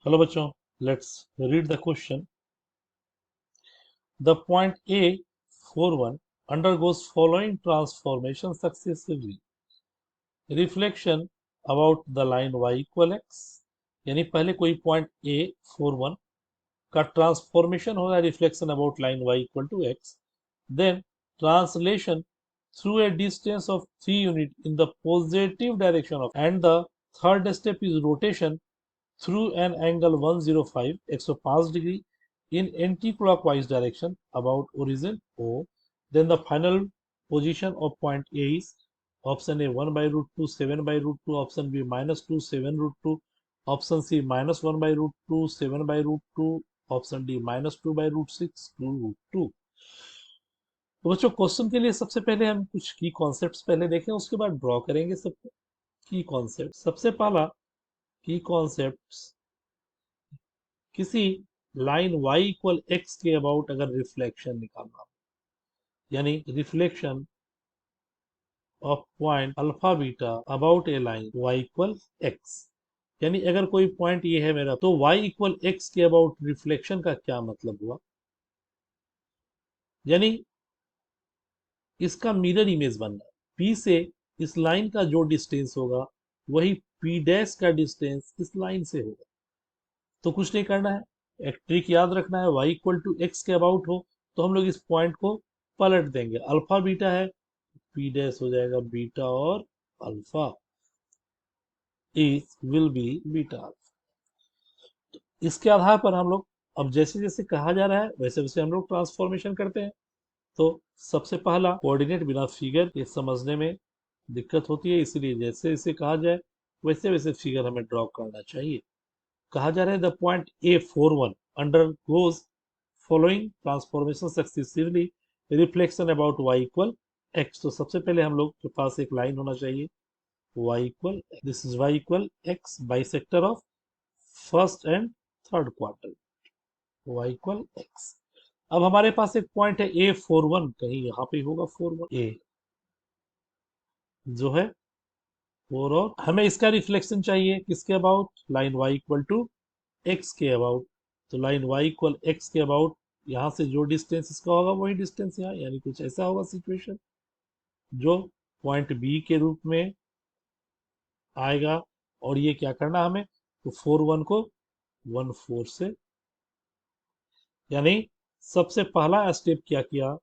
Hello बच्चों, let's read the question. The point A41 undergoes following transformation successively. Reflection about the line y equal x. यानी पहले कोई point A41 का transformation हो रहा है reflection about line y equal to x. Then translation through a distance of 3 unit in the positive direction of, and the third step is rotation through an angle 105 105 degree in anti-clockwise direction about origin O. Then the final position of point A is option A 1 by root 2 7 by root 2, option B minus 2 7 root 2, option C minus 1 by root 2 7 by root 2, option D minus 2 by root 6 2 root 2. तो बच्चों question के लिए सबसे पहले हम कुछ की concepts पहले देखें, उसके बाद ड्रॉ करेंगे सब की कॉन्सेप्ट. सबसे पहला की कॉन्सेप्ट्स, किसी लाइन y इक्वल x के अबाउट अगर रिफ्लेक्शन निकालना हो, यानी reflection of point alpha beta about A line y equal x, यानी अगर कोई पॉइंट ये है मेरा, तो y इक्वल x के अबाउट रिफ्लेक्शन का क्या मतलब हुआ. यानी इसका मिरर इमेज बनना है. p से इस लाइन का जो डिस्टेंस होगा वही p डैश का डिस्टेंस इस लाइन से होगा. तो कुछ नहीं करना है, एक ट्रिक याद रखना है. y इक्वल टू एक्स के अबाउट हो तो हम लोग इस पॉइंट को पलट देंगे. अल्फा बीटा है, p डैश हो जाएगा बीटा और alpha is will be beta alpha. तो इसके आधार पर हम लोग अब जैसे जैसे कहा जा रहा है वैसे वैसे हम लोग ट्रांसफॉर्मेशन करते हैं. तो सबसे पहला कोऑर्डिनेट बिना फिगर ये समझने में दिक्कत होती है, इसलिए जैसे जैसे कहा जाए वैसे वैसे फिगर हमें ड्रॉ करना चाहिए. कहा जा रहा है the point A41 undergoes following transformation successively reflection about y equal x. तो सबसे पहले हम लोग के पास एक लाइन होना चाहिए y equal, this is y equal x bisector of first and third quadrant, y equal x. अब हमारे पास एक पॉइंट है A41, कहीं यहाँ पे होगा 41 a जो है 4, और हमें इसका रिफ्लेक्शन चाहिए किसके about, line y equal to x के अबाउट. तो लाइन y इक्वल x के अबाउट यहाँ से जो डिस्टेंस इसका होगा वही डिस्टेंस यहाँ, यानी कुछ ऐसा होगा सिचुएशन जो पॉइंट B के रूप में आएगा. और ये क्या करना हमें, तो 41 को 14 से, यानी सबसे पहला स्टेप क्या किया,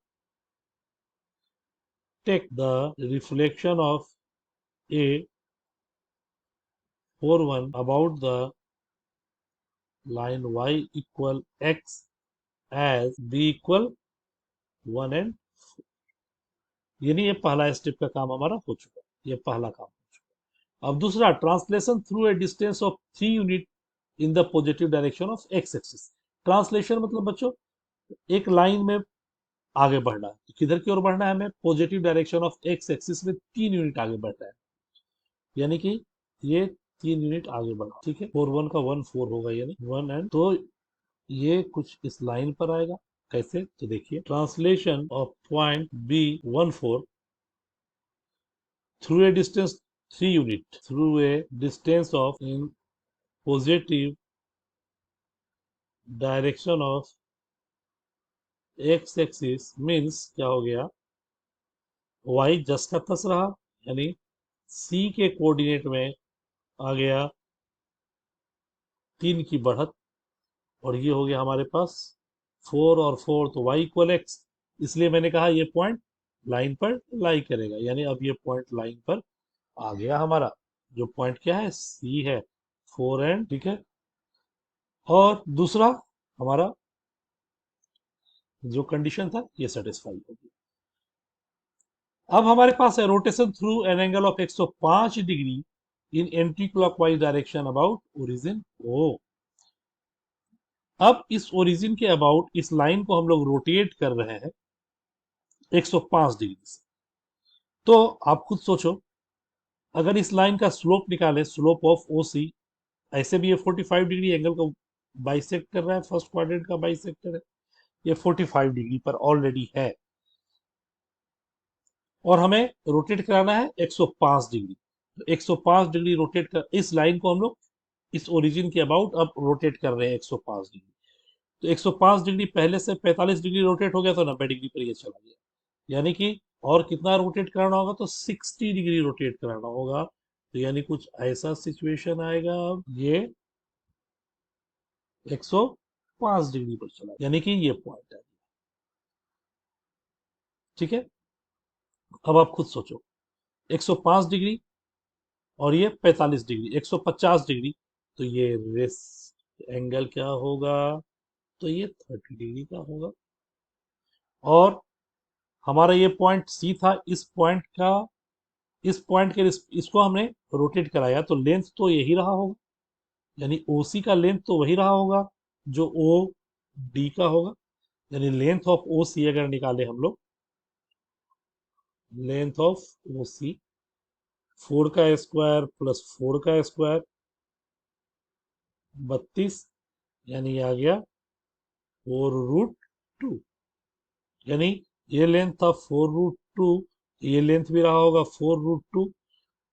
take the reflection of A41 about the line y equal x as b equal 1 and 4. यानी ये पहला स्टेप का काम हमारा हो चुका, ये पहला काम हो चुका. अब दूसरा, translation through a distance of 3 unit in the positive direction of x axis. Translation मतलब बच्चों एक लाइन में आगे बढ़ना है, तो किधर की ओर बढ़ना है हमें, positive direction of x axis में 3 यूनिट आगे बढ़ना है, यानी कि ये 3 यूनिट आगे बढ़ा. ठीक है, 4 1 का 1 4 होगा, यानी 1 एंड, तो ये कुछ इस लाइन पर आएगा. कैसे, तो देखिए, translation of point B14 through a distance 3 unit through a distance of in positive direction of x axis means क्या हो गया, y जस का तस रहा, यानी c के कोऑर्डिनेट में आ गया 3 की बढ़त, और ये हो गया हमारे पास 4 और 4, तो y इक्वल एक्स. इसलिए मैंने कहा ये पॉइंट लाइन पर लाई करेगा, यानी अब ये पॉइंट लाइन पर आ गया हमारा. जो पॉइंट क्या है, C है 4 एंड, ठीक है. और दूसरा हमारा जो कंडीशन था ये सेटिस्फाई हो गया. अब हमारे पास है rotation through an angle of 105 degree in anti clockwise direction about origin O. अब इस ओरिजिन के अबाउट इस लाइन को हम लोग रोटेट कर रहे हैं 105 डिग्री से. तो आप खुद सोचो, अगर इस लाइन का स्लोप निकाले, स्लोप ऑफ OC, ऐसे भी ये 45 डिग्री एंगल को बाइसेक्ट कर रहा है, फर्स्ट क्वाड्रेंट का बाइसेक्टर है, ये 45 डिग्री पर ऑलरेडी है, और हमें रोटेट कराना है 105 डिग्री. तो 105 डिग्री रोटेट कर इस लाइन को हम लोग इस ओरिजिन के अबाउट अब रोटेट कर रहे हैं 105 डिग्री। तो 105 डिग्री पहले से 45 डिग्री रोटेट हो गया तो 90 डिग्री पर ये चला गया, यानी कि और कितना रोटेट कराना होगा, तो 60 डिग्री रोटेट कराना होगा। तो यानी कुछ ऐसा सिचुएशन आएगा, ये 105 डिग्री पर चला, यानी कि ये पॉइंट है। ठीक है, अब आप खुद सोचो, 105 डिग्री और ये 45 डिग्री, 150 डिग्री, तो ये रेस्ट एंगल क्या होगा, तो ये 30 डिग्री का होगा। और हमारा ये पॉइंट सी था, इस पॉइंट का, इस पॉइंट के इसको हमने रोटेट कराया, तो लेंथ तो यही रहा होगा, यानी ओसी का लेंथ तो वही रहा होगा जो ओ डी का होगा। यानी लेंथ ऑफ ओ सी अगर निकाले हम लोग, लेंथ ऑफ ओ सी 4 का स्क्वायर प्लस 4 का स्क्वायर 32, यानी आ गया 4√2, यानी ये लेंथ था 4√2, ये लेंथ भी रहा होगा 4√2।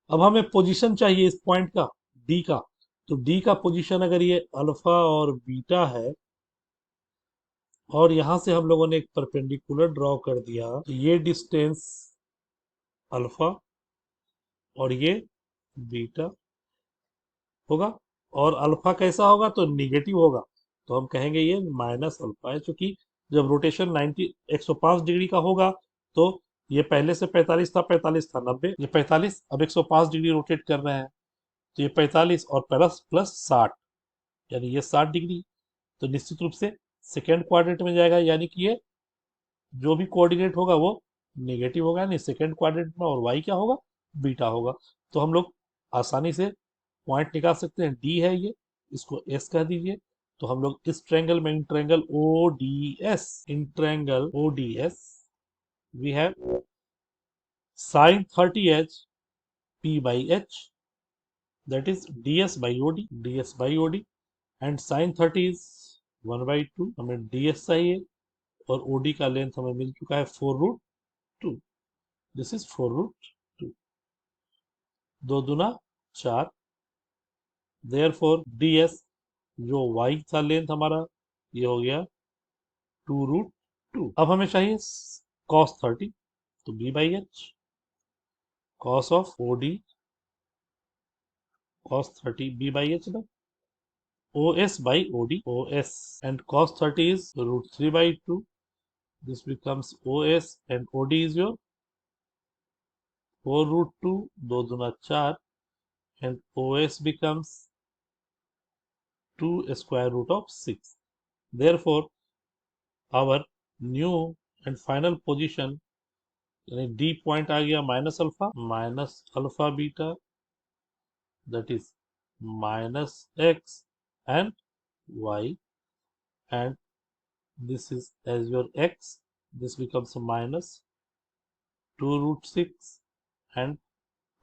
अब हमें पोजीशन चाहिए इस पॉइंट का, डी का। तो डी का पोजीशन अगर ये अल्फा और बीटा है, और यहां से हम लोगों ने एक परपेंडिकुलर ड्रॉ कर दिया, तो ये डिस्टेंस अल्फा और ये बीटा होगा। और अल्फा कैसा होगा, तो निगेटिव होगा, तो हम कहेंगे ये माइनस अल्फा है, क्योंकि जब रोटेशन 105 डिग्री का होगा, तो ये पहले से 45 था, 45 था 90, ये 45, अब 105 डिग्री रोटेट कर रहे हैं, तो ये 45 और प्लस प्लस 60, यानी ये 60 डिग्री। तो निश्चित रूप से सेकेंड क्वाड्रेंट में जाएगा, यानी कि ये जो भी कोऑर्डिनेट होगा वो नेगेटिव होगा, यानी सेकेंड क्वाड्रेंट में, और वाई क्या होगा, बीटा होगा। तो हम लोग आसानी से पॉइंट निकाल सकते हैं, डी है ये, इसको एस कह दीजिए। तो हम लोग इस ट्रायंगल में, in triangle O D S, in triangle O D S we have sine 30h p by h, that is ds by od, ds by od, and sin 30 is 1/2, हमें ds चाहिए, और od का length हमें मिल चुका है 4√2, this is 4√2, 2 दूना 4, therefore ds जो y था लेंथ हमारा, ये हो गया 2√2। अब हमें चाहिए cos 30, तो b by h, cos of od, cos 30 b by h ना, os by od, os, and cos 30 is √3/2, this becomes os, and od is your 4√2, 2 दूना 4, and os becomes 2 square root of 6. Therefore our new and final position, यानी D point आ गया minus alpha beta, that is minus x and y, and this is as your x, this becomes minus 2√6 and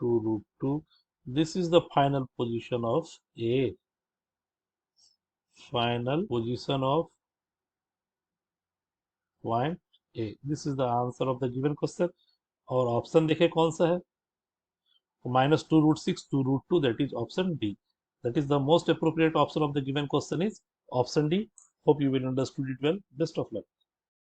2√2. This is the final position of A, final position of point A. This is the answer of the given question. और option देखे कौन सा है, minus 2√6, 2√2, that is option D. That is the most appropriate option of the given question is option D. Hope you will understood it well. Best of luck.